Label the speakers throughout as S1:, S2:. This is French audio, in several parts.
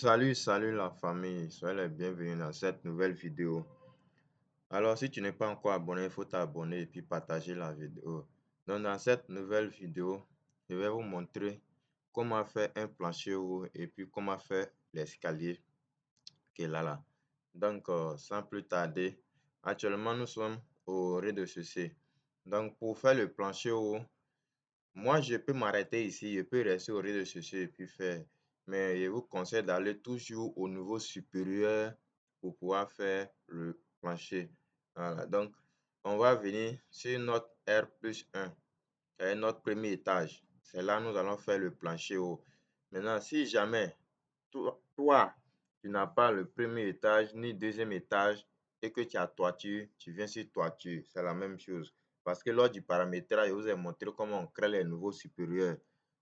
S1: Salut la famille, soyez les bienvenus dans cette nouvelle vidéo. Alors, si tu n'es pas encore abonné, il faut t'abonner et puis partager la vidéo. Donc, dans cette nouvelle vidéo, je vais vous montrer comment faire un plancher haut et puis comment faire l'escalier qui est là. Donc, sans plus tarder, actuellement, nous sommes au rez-de-chaussée. Donc, pour faire le plancher haut, moi, je peux m'arrêter ici, je peux rester au rez-de-chaussée et puis faire. Mais je vous conseille d'aller toujours au niveau supérieur pour pouvoir faire le plancher. Voilà, donc on va venir sur notre R+1, c'est notre premier étage. C'est là que nous allons faire le plancher haut. Maintenant, si jamais toi, tu n'as pas le premier étage ni deuxième étage et que tu as toiture, tu viens sur toiture, c'est la même chose. Parce que lors du paramétrage, je vous ai montré comment on crée les niveaux supérieurs.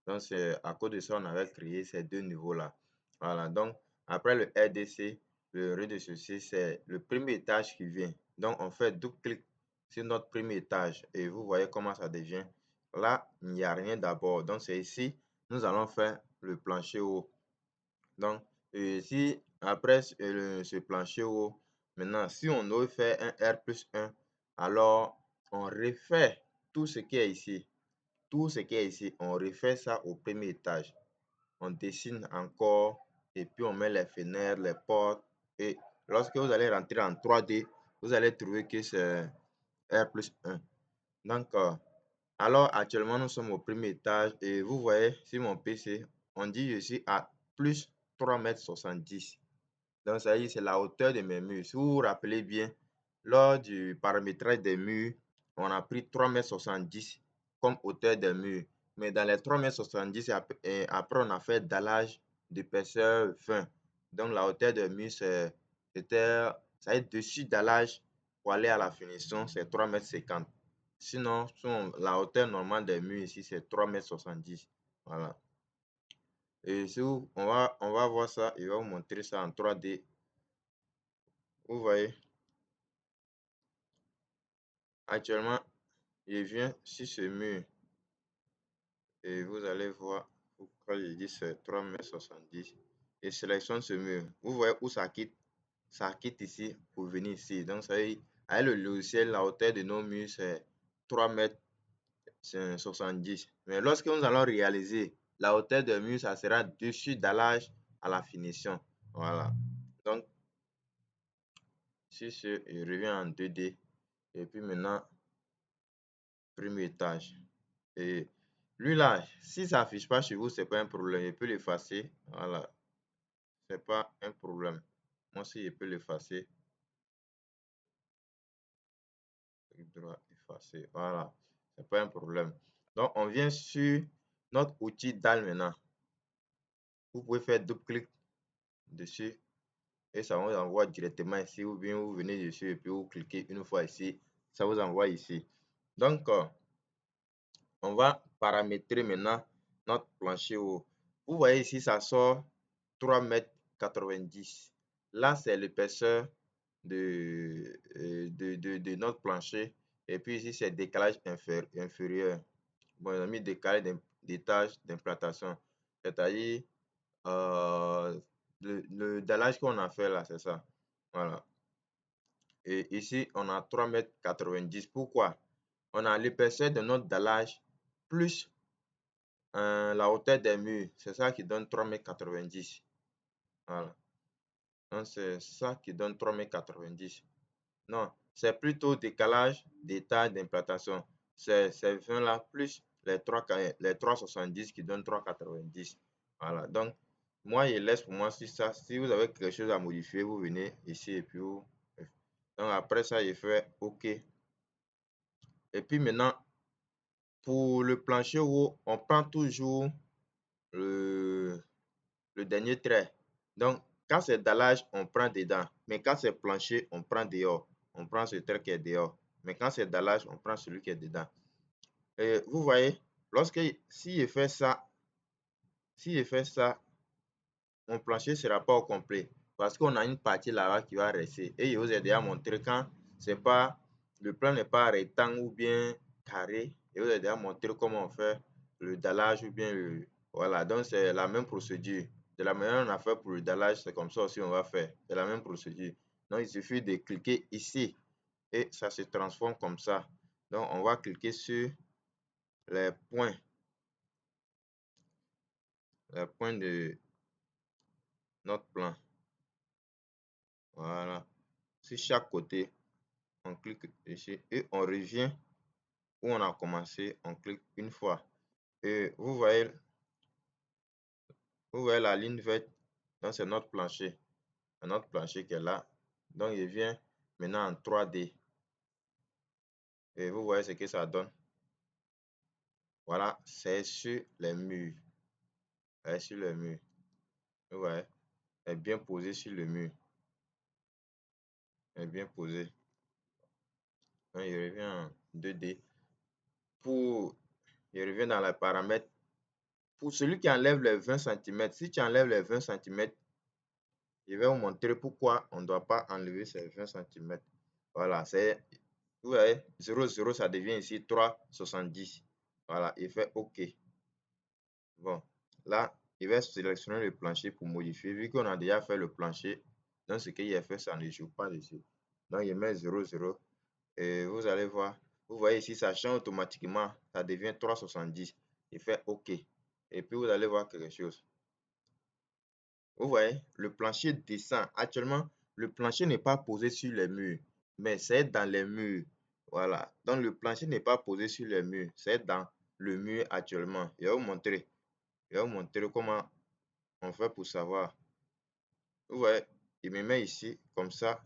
S1: Donc, c'est à cause de ça qu'on avait créé ces deux niveaux-là. Voilà, donc après le RDC, le rez-de-chaussée, c'est le premier étage qui vient. Donc, on fait double-clic sur notre premier étage et vous voyez comment ça devient. Là, il n'y a rien d'abord. Donc, c'est ici, nous allons faire le plancher haut. Donc, si après ce plancher haut, maintenant, si on veut faire un R+1, alors on refait tout ce qui est ici. Tout ce qui est ici, on refait ça au premier étage. On dessine encore et puis on met les fenêtres, les portes. Et lorsque vous allez rentrer en 3D, vous allez trouver que c'est R+1. Donc, alors actuellement, nous sommes au premier étage et vous voyez sur mon PC, on dit je suis à plus 3,70 m. Donc, ça y est, c'est la hauteur de mes murs. Si vous vous rappelez bien, lors du paramétrage des murs, on a pris 3,70 m comme hauteur des murs. Mais dans les 3,70 m, après, on a fait dallage d'épaisseur 20. Donc, la hauteur des murs, c'était, ça y est, dessus dallage pour aller à la finition, c'est 3,50 m. Sinon, la hauteur normale des murs ici, c'est 3,70 m. Voilà. Et si on va voir ça, il va vous montrer ça en 3D. Vous voyez, actuellement, je viens sur ce mur et vous allez voir pourquoi je dis c'est 3,70 m et sélectionne ce mur. Vous voyez où ça quitte? Ça quitte ici pour venir ici. Donc, ça y est, avec le logiciel, la hauteur de nos murs, c'est 3,70 m. Mais lorsque nous allons réaliser, la hauteur des murs, ça sera dessus dallage à la finition. Voilà. Donc, sur ce, je reviens en 2D. Et puis maintenant, premier étage. Et lui là, si ça affiche pas chez vous, c'est pas un problème. Je peux l'effacer. Voilà. C'est pas un problème. Moi aussi, je peux l'effacer. Clic droit, effacer. Voilà. C'est pas un problème. Donc, on vient sur notre outil dalle maintenant. Vous pouvez faire double clic dessus et ça vous envoie directement ici ou bien vous venez dessus et puis vous cliquez une fois ici, ça vous envoie ici. Donc, on va paramétrer maintenant notre plancher haut. Vous voyez ici, ça sort 3,90 m. Là, c'est l'épaisseur de notre plancher. Et puis ici, c'est décalage inférieur. Bon, on a mis décalage d'étage d'implantation. C'est-à-dire le dallage qu'on a fait là, c'est ça. Voilà. Et ici, on a 3,90 m. Pourquoi? On a l'épaisseur de notre dallage plus la hauteur des murs. C'est ça qui donne 3,90 m. Voilà. Donc, c'est ça qui donne 3,90 m. Non, c'est plutôt décalage d'état d'implantation. C'est 20 là plus les 3,70 qui donnent 3,90 m. Voilà. Donc, moi, je laisse pour moi sur ça. Si vous avez quelque chose à modifier, vous venez ici et puis vous. Donc, après ça, je fais OK. Et puis maintenant, pour le plancher haut, on prend toujours le dernier trait. Donc, quand c'est dallage, on prend dedans. Mais quand c'est plancher, on prend dehors. On prend ce trait qui est dehors. Mais quand c'est dallage, on prend celui qui est dedans. Et vous voyez, si je fais ça, mon plancher ne sera pas au complet. Parce qu'on a une partie là-bas qui va rester. Et je vous ai déjà montré quand le plan n'est pas rectangle ou bien carré. Je vous ai déjà montré comment on fait le dallage ou bien voilà. Donc, c'est la même procédure. De la manière dont on a fait pour le dallage, c'est comme ça aussi on va faire. C'est la même procédure. Donc, il suffit de cliquer ici et ça se transforme comme ça. Donc, on va cliquer sur les points de notre plan. Voilà. Sur chaque côté, on clique ici et on revient où on a commencé. On clique une fois. Et vous voyez la ligne verte. Donc, c'est notre plancher. Notre plancher qui est là. Donc, il vient maintenant en 3D. Et vous voyez ce que ça donne. Voilà, c'est sur les murs. C'est sur le mur. Vous voyez, est bien posé sur le mur. Est bien posé. Donc, il revient en 2D. Il revient dans les paramètres. Pour celui qui enlève les 20 cm, si tu enlèves les 20 cm, je vais vous montrer pourquoi on ne doit pas enlever ces 20 cm. Voilà, vous voyez, 0,0, ça devient ici 3,70. Voilà, il fait OK. Bon, là, il va sélectionner le plancher pour modifier. Vu qu'on a déjà fait le plancher, donc ce qu'il a fait, ça ne joue pas dessus. Donc, il met 0,0 et vous allez voir, vous voyez ici, ça change automatiquement. Ça devient 3,70. Il fait OK. Et puis, vous allez voir quelque chose. Vous voyez, le plancher descend. Actuellement, le plancher n'est pas posé sur les murs, mais c'est dans les murs. Voilà. Donc, le plancher n'est pas posé sur les murs, c'est dans le mur actuellement. Je vais vous montrer. Je vais vous montrer comment on fait pour savoir. Vous voyez, il me met ici, comme ça,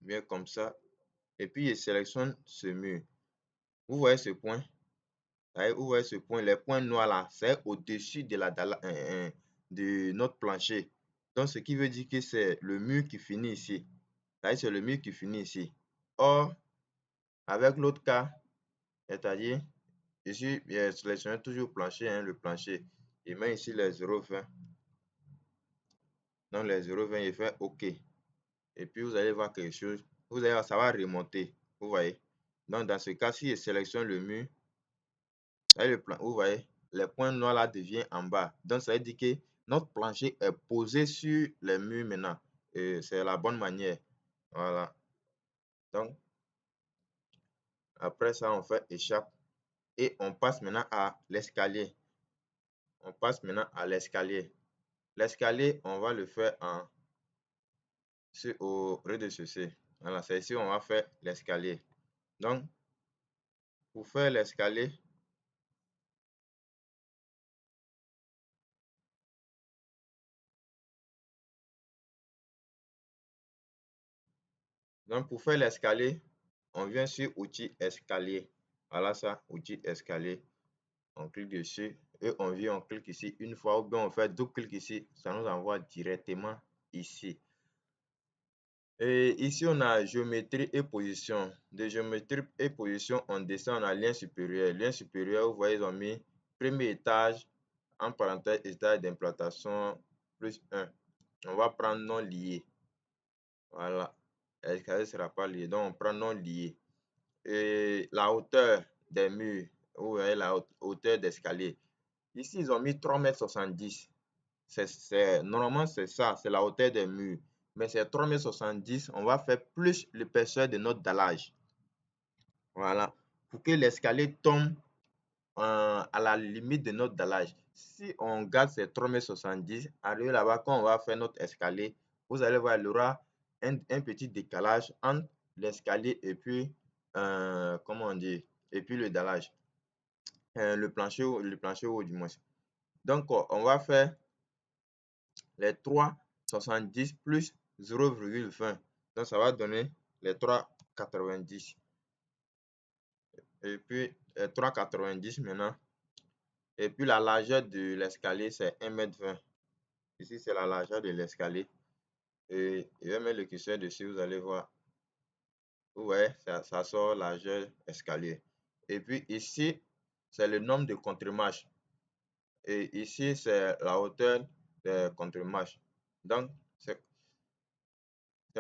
S1: bien comme ça. Et puis, il sélectionne ce mur. Vous voyez ce point? Vous voyez ce point? Les points noirs là, c'est au-dessus de notre plancher. Donc, ce qui veut dire que c'est le mur qui finit ici. C'est le mur qui finit ici. Or, avec l'autre cas, c'est-à-dire, ici, il sélectionne toujours plancher, le plancher. Il met ici les 0,20. Donc, les 0,20, il fait OK. Et puis, vous allez voir quelque chose. Vous allez voir, ça va remonter. Vous voyez? Donc, dans ce cas, si je sélectionne le mur, vous voyez, les points noirs là deviennent en bas. Donc, ça veut dire que notre plancher est posé sur les murs maintenant. Et c'est la bonne manière. Voilà. Donc, après ça, on fait échappe. Et on passe maintenant à l'escalier. On passe maintenant à l'escalier. L'escalier, on va le faire au rez-de-chaussée. Voilà, c'est ici on va faire l'escalier. Donc, pour faire l'escalier, on vient sur outil escalier. Voilà ça, outil escalier. On clique dessus et on vient, on clique ici une fois ou bien on fait double clic ici. Ça nous envoie directement ici. Et ici, on a géométrie et position. De géométrie et position, on descend, on a lien supérieur. Lien supérieur, vous voyez, ils ont mis premier étage, en parenthèse, étage d'implantation, plus 1. On va prendre non lié. Voilà. L'escalier ne sera pas lié. Donc, on prend non lié. Et la hauteur des murs, vous voyez la hauteur d'escalier. Ici, ils ont mis 3,70 m. Normalement, c'est ça, c'est la hauteur des murs. Mais c'est 3,70 m. On va faire plus l'épaisseur de notre dallage. Voilà. Pour que l'escalier tombe à la limite de notre dallage. Si on garde ces 3,70 m, arrivé là-bas, quand on va faire notre escalier, vous allez voir, il y aura un petit décalage entre l'escalier et puis, comment on dit, et puis le dallage. Le plancher haut du moins. Donc, on va faire les 3,70 plus 0,20. Donc, ça va donner les 3,90. Et puis, 3,90 maintenant. Et puis, la largeur de l'escalier, c'est 1,20 m. Ici, c'est la largeur de l'escalier. Et je vais mettre le curseur dessus, vous allez voir. Vous voyez, ça sort largeur escalier. Et puis, ici, c'est le nombre de contre-marches. Et ici, c'est la hauteur des contre-marches. Donc, c'est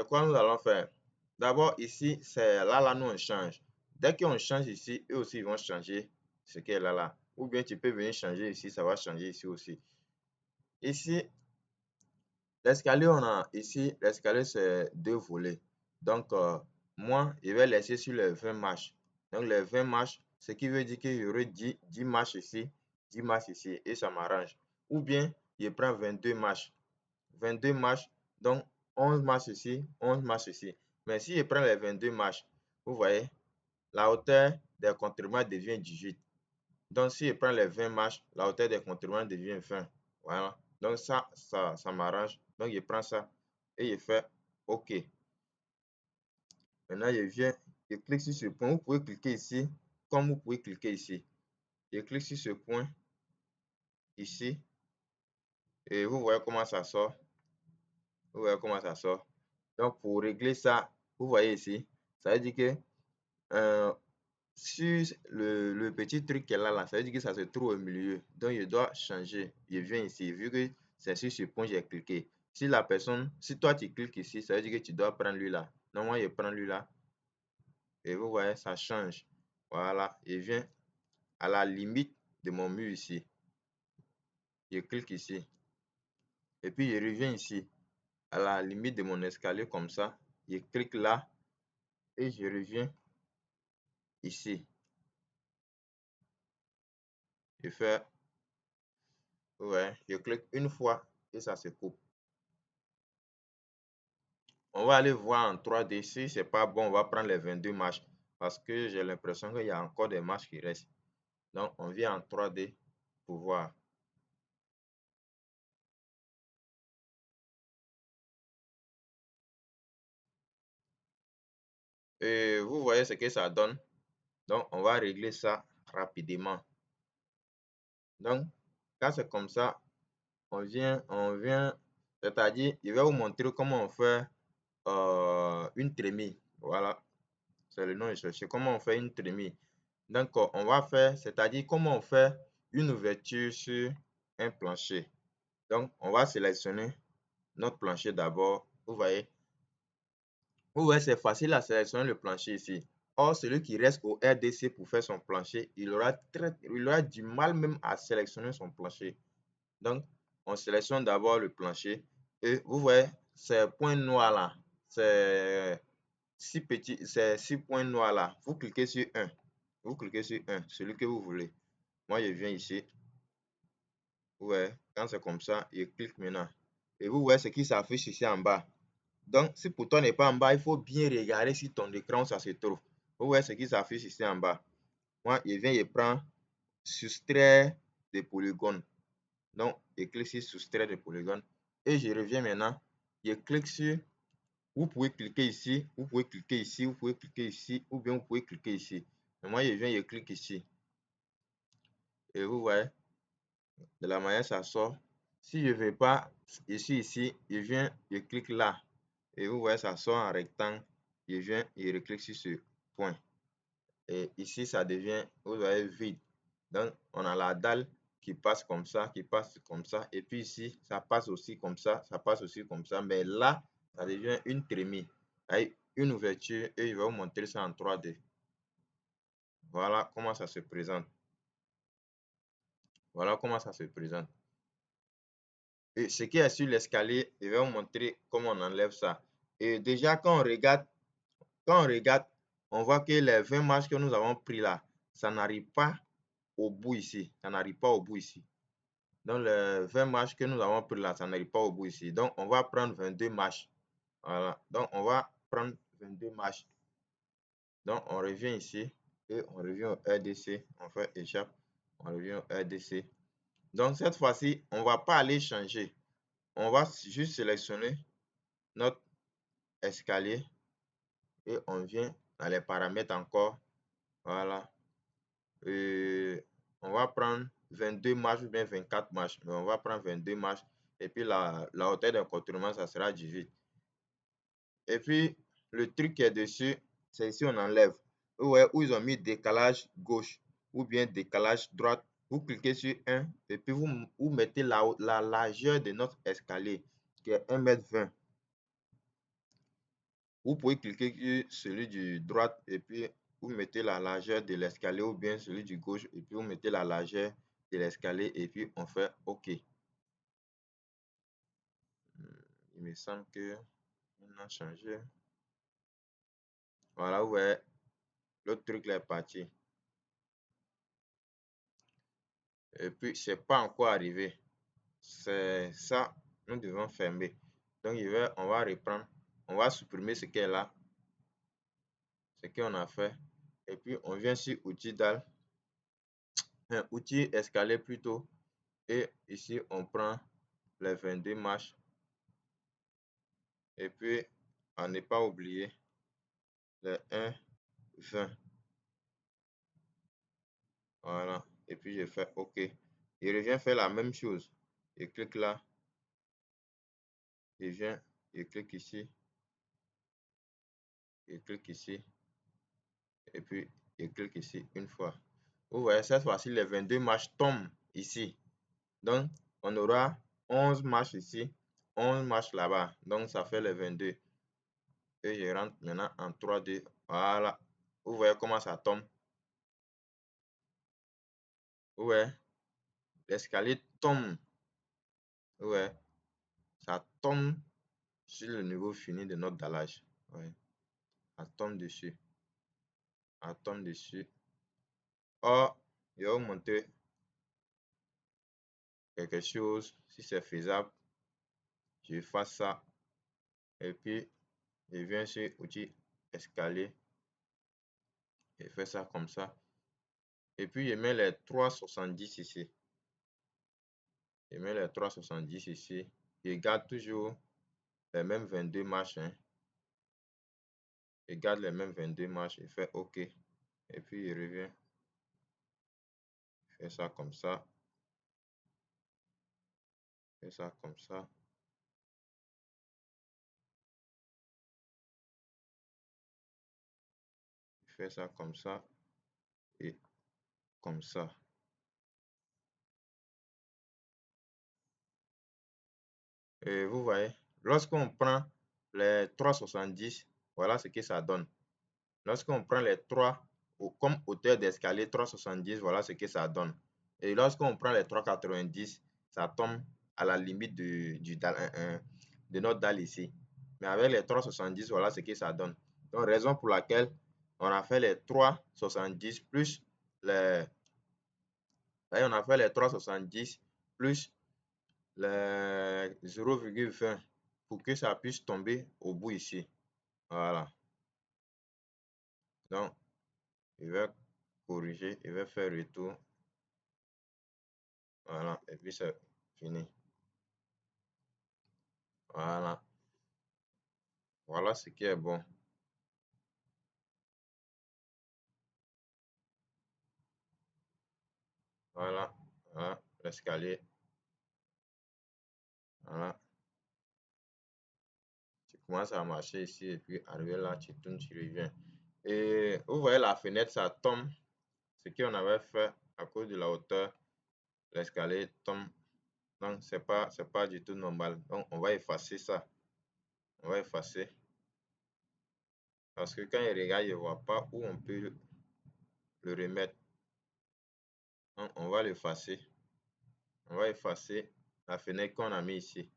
S1: quoi nous allons faire? D'abord, ici, c'est là, nous on change. Dès qu'on change ici, eux aussi, ils vont changer ce qui est là. Ou bien, tu peux venir changer ici, ça va changer ici aussi. Ici, l'escalier, on a ici, l'escalier, c'est 2 volets. Donc, moi, je vais laisser sur les 20 marches. Donc, les 20 marches, ce qui veut dire qu'il y aurait 10 marches ici, 10 marches ici, et ça m'arrange. Ou bien, je prends 22 marches. 22 marches, donc 11 marches ici, 11 marches ici. Mais si je prends les 22 marches, vous voyez, la hauteur des contrebandes devient 18. Donc, si je prends les 20 marches, la hauteur des contrebandes devient 20. Voilà. Donc, ça m'arrange. Donc, je prends ça et je fais OK. Maintenant, je viens, je clique sur ce point. Vous pouvez cliquer ici, comme vous pouvez cliquer ici. Je clique sur ce point ici et vous voyez comment ça sort. Vous voyez comment ça sort. Donc, pour régler ça, vous voyez ici, ça veut dire que sur le petit truc qu'elle a là, ça veut dire que ça se trouve au milieu. Donc, je dois changer. Je viens ici, vu que c'est sur ce point que j'ai cliqué. Si la personne, si toi tu cliques ici, ça veut dire que tu dois prendre lui là. Donc, moi, je prends lui là. Et vous voyez, ça change. Voilà, je viens à la limite de mon mur ici. Je clique ici. Et puis, je reviens ici, à la limite de mon escalier comme ça. Je clique là et je reviens ici. Je fais, ouais, je clique une fois et ça se coupe. On va aller voir en 3D. Si c'est pas bon, on va prendre les 22 marches parce que j'ai l'impression qu'il y a encore des marches qui restent. Donc, on vient en 3D pour voir. Et vous voyez ce que ça donne. Donc, on va régler ça rapidement. Donc, quand c'est comme ça, on vient, c'est-à-dire, je vais vous montrer comment on fait une trémie. Voilà, c'est le nom que je cherchais. Comment on fait une trémie. Donc, on va faire, c'est-à-dire comment on fait une ouverture sur un plancher. Donc, on va sélectionner notre plancher d'abord. Vous voyez, c'est facile à sélectionner le plancher ici. Or, celui qui reste au RDC pour faire son plancher, il aura du mal même à sélectionner son plancher. Donc, on sélectionne d'abord le plancher. Et vous voyez, ces points noirs là, c'est 6 points noirs là. Vous cliquez sur un. Vous cliquez sur un, celui que vous voulez. Moi, je viens ici. Vous voyez, quand c'est comme ça, je clique maintenant. Et vous voyez ce qui s'affiche ici en bas. Donc, si pour toi n'est pas en bas, il faut bien regarder sur ton écran où ça se trouve. Vous voyez ce qui s'affiche ici en bas. Moi, je viens, je prends soustraire des polygones. Donc, je clique sur soustraire des polygones. Et je reviens maintenant. Je clique sur, vous pouvez cliquer ici, vous pouvez cliquer ici, vous pouvez cliquer ici, ou bien vous pouvez cliquer ici. Mais moi, je viens, je clique ici. Et vous voyez, de la manière ça sort. Si je ne veux pas, ici, je viens, je clique là. Et vous voyez, ça sort en rectangle. Je viens et reclique sur ce point. Et ici, ça devient, vous voyez, vide. Donc, on a la dalle qui passe comme ça, qui passe comme ça. Et puis ici, ça passe aussi comme ça passe aussi comme ça. Mais là, ça devient une trémie avec une ouverture et je vais vous montrer ça en 3D. Voilà comment ça se présente. Voilà comment ça se présente. Et ce qui est sur l'escalier, je vais vous montrer comment on enlève ça. Et déjà, quand on regarde, on voit que les 20 marches que nous avons pris là, ça n'arrive pas au bout ici. Ça n'arrive pas au bout ici. Donc, les 20 marches que nous avons pris là, ça n'arrive pas au bout ici. Donc, on va prendre 22 marches. Voilà. Donc, on va prendre 22 marches. Donc, on revient ici et on revient au RDC. On fait échappe. On revient au RDC. Donc, cette fois-ci, on ne va pas aller changer. On va juste sélectionner notre escalier et on vient dans les paramètres encore. Voilà. Et on va prendre 22 marches ou bien 24 marches. Mais on va prendre 22 marches. Et puis la hauteur d'encadrement, ça sera 18. Et puis, le truc qui est dessus, c'est ici on enlève. Vous voyez où ils ont mis décalage gauche ou bien décalage droite. Vous cliquez sur 1 et puis vous mettez la largeur de notre escalier qui est 1,20 m. Vous pouvez cliquer sur celui du droite et puis vous mettez la largeur de l'escalier ou bien celui du gauche et puis vous mettez la largeur de l'escalier et puis on fait OK. Il me semble que on a changé. Voilà, vous voyez, l'autre truc là est parti. Et puis, c'est pas encore arrivé. C'est ça, nous devons fermer. Donc, on va reprendre. On va supprimer ce qui est là, ce qu'on a fait. Et puis, on vient sur outils DAL, outils escalier plutôt. Et ici, on prend les 22 marches. Et puis, à ne pas oublier les 1, 20. Voilà. Et puis, je fais OK. Il revient faire la même chose. Je clique là. Je viens, je clique ici. Je clique ici. Et puis, je clique ici une fois. Vous voyez, cette fois-ci, les 22 marches tombent ici. Donc, on aura 11 marches ici, 11 marches là-bas. Donc, ça fait les 22. Et je rentre maintenant en 3D. Voilà. Vous voyez comment ça tombe. Vous voyez, l'escalier tombe. Vous voyez, ça tombe sur le niveau fini de notre dallage. Ouais. Ça tombe dessus. Ça tombe dessus. Or, je vais vous montrer quelque chose. Si c'est faisable, je fais ça. Et puis, je viens sur outil escalier. Je fais ça comme ça. Et puis, je mets les 3,70 ici. Je mets les 3,70 ici. Je garde toujours les mêmes 22 marches. Hein. Je garde les mêmes 22 marches. Je fais OK. Et puis, je reviens. Je fais ça comme ça. Je fais ça comme ça. Je fais ça comme ça. Et comme ça. Et vous voyez, lorsqu'on prend les 3,70, voilà ce que ça donne. Lorsqu'on prend les 3 comme hauteur d'escalier 3,70, voilà ce que ça donne. Et lorsqu'on prend les 3,90, ça tombe à la limite de notre dalle ici. Mais avec les 3,70, voilà ce que ça donne. Donc, raison pour laquelle on a fait les 3,70 plus les... On a fait les 3,70 plus les 0,20 pour que ça puisse tomber au bout ici. Voilà. Donc, je vais corriger, je vais faire retour. Voilà, et puis c'est fini. Voilà. Voilà ce qui est bon. Voilà, voilà, l'escalier. Voilà. Tu commences à marcher ici et puis arriver là, tu tournes, tu reviens. Et vous voyez la fenêtre, ça tombe. Ce qu'on avait fait à cause de la hauteur, l'escalier tombe. Donc, c'est pas du tout normal. Donc, on va effacer ça. On va effacer. Parce que quand il regarde, il ne voit pas où on peut le remettre. Donc, on va l'effacer. On va effacer la fenêtre qu'on a mis ici.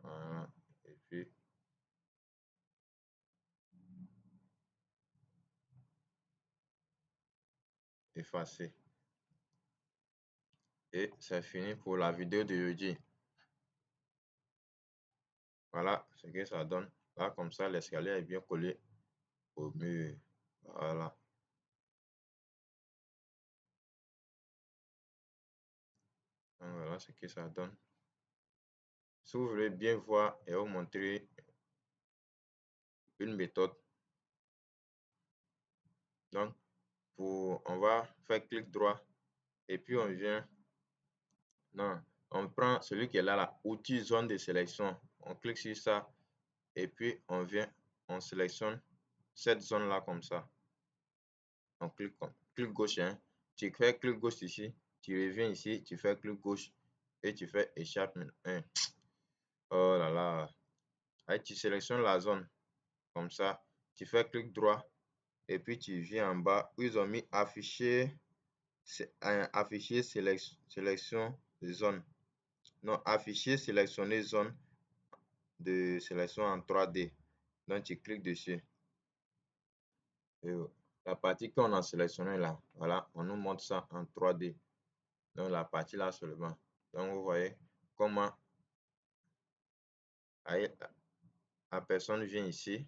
S1: Voilà. Et puis, effacer. Et c'est fini pour la vidéo de jeudi. Voilà ce que ça donne. Là, comme ça, l'escalier est bien collé au mur. Voilà. Donc, voilà ce que ça donne. Si vous voulez bien voir et vous montrer une méthode, donc, on va faire clic droit et puis on vient. Non, on prend celui qui est là, outil zone de sélection. On clique sur ça et puis on vient, on sélectionne cette zone-là comme ça. On clique gauche, hein. Tu fais clic gauche ici, tu reviens ici, tu fais clic gauche et tu fais échappe. Oh là là. Allez, tu sélectionnes la zone comme ça, tu fais clic droit et puis tu viens en bas où ils ont mis afficher, afficher sélection de zone. Non, afficher sélectionner zone de sélection en 3D. Donc tu cliques dessus. Et la partie qu'on a sélectionnée là, voilà, on nous montre ça en 3D. Donc la partie là seulement. Donc vous voyez comment la personne vient ici.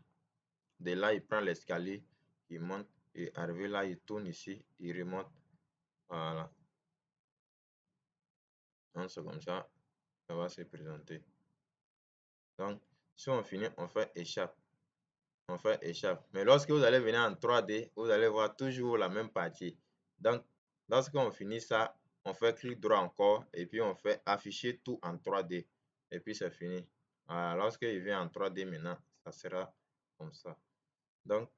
S1: De là, il prend l'escalier, il monte et arrivé là, il tourne ici, il remonte. Voilà. Donc c'est comme ça va se présenter. Donc, si on finit, on fait échappe. On fait échappe. Mais lorsque vous allez venir en 3D, vous allez voir toujours la même partie. Donc, lorsqu'on finit ça, on fait clic droit encore et puis on fait afficher tout en 3D. Et puis c'est fini. Voilà, lorsqu'il vient en 3D maintenant, ça sera comme ça. Donc,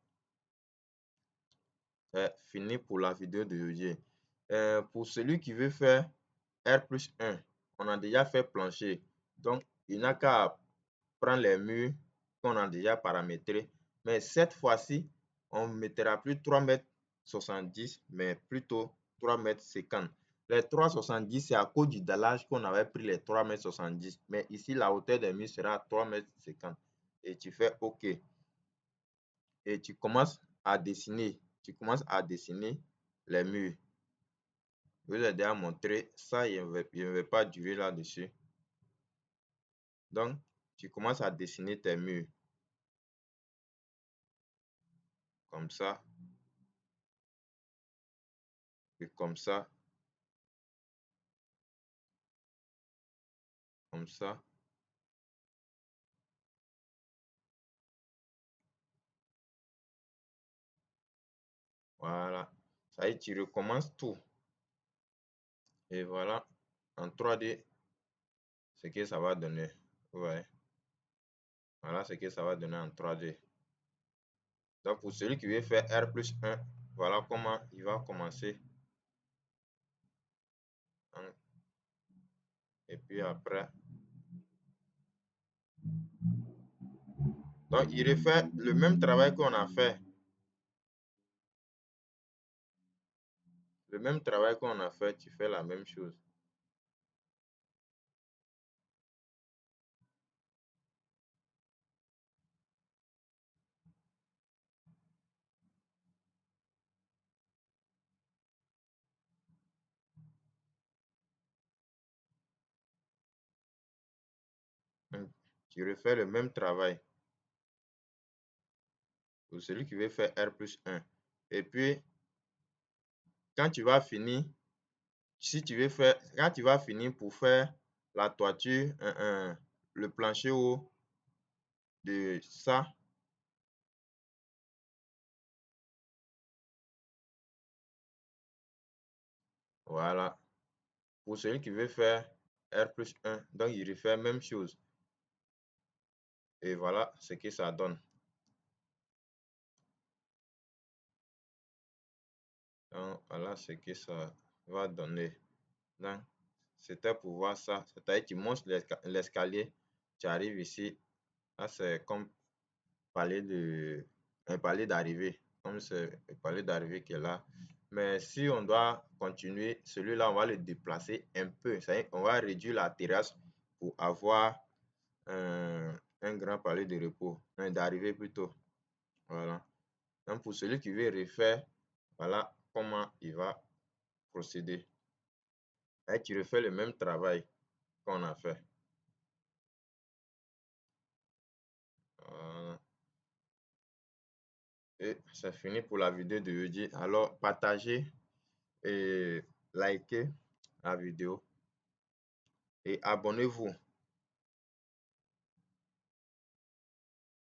S1: c'est fini pour la vidéo d'aujourd'hui. Pour celui qui veut faire R+1, on a déjà fait plancher. Donc, il n'a qu'à prendre les murs qu'on a déjà paramétrés. Mais cette fois-ci, on ne mettra plus 3,70 m, mais plutôt 3,50 m. Les 3,70 m, c'est à cause du dallage qu'on avait pris les 3,70 m. Mais ici, la hauteur des murs sera 3,50 m. Et tu fais OK. Et tu commences à dessiner. Tu commences à dessiner les murs. Je vous ai déjà montré ça, je ne vais pas durer là-dessus. Donc, tu commences à dessiner tes murs. Comme ça. Et comme ça. Comme ça. Voilà. Ça y est, tu recommences tout. Et voilà, en 3D, ce que ça va donner. Ouais. Voilà ce que ça va donner en 3D. Donc, pour celui qui veut faire R+1, voilà comment il va commencer. Et puis après, donc il refait le même travail qu'on a fait. Le même travail qu'on a fait, tu fais la même chose. Donc, tu refais le même travail pour celui qui veut faire R+1. Et puis, quand tu vas finir, si tu veux faire, quand tu vas finir pour faire la toiture, le plancher haut de ça, voilà. Pour celui qui veut faire R+1, donc il refait la même chose. Et voilà ce que ça donne. Donc, voilà ce que ça va donner. Donc, c'était pour voir ça. C'est-à-dire, tu montes l'escalier, tu arrives ici. Là, c'est comme un palier d'arrivée. Comme c'est le palier d'arrivée qui est là. Mais si on doit continuer, celui-là, on va le déplacer un peu. C'est-à-dire, on va réduire la terrasse pour avoir un grand palier de repos, d'arrivée plutôt. Voilà. Donc, pour celui qui veut refaire, voilà comment il va procéder. Et tu refais le même travail qu'on a fait. Voilà. Et c'est fini pour la vidéo de jeudi. Alors, partagez et likez la vidéo et abonnez-vous.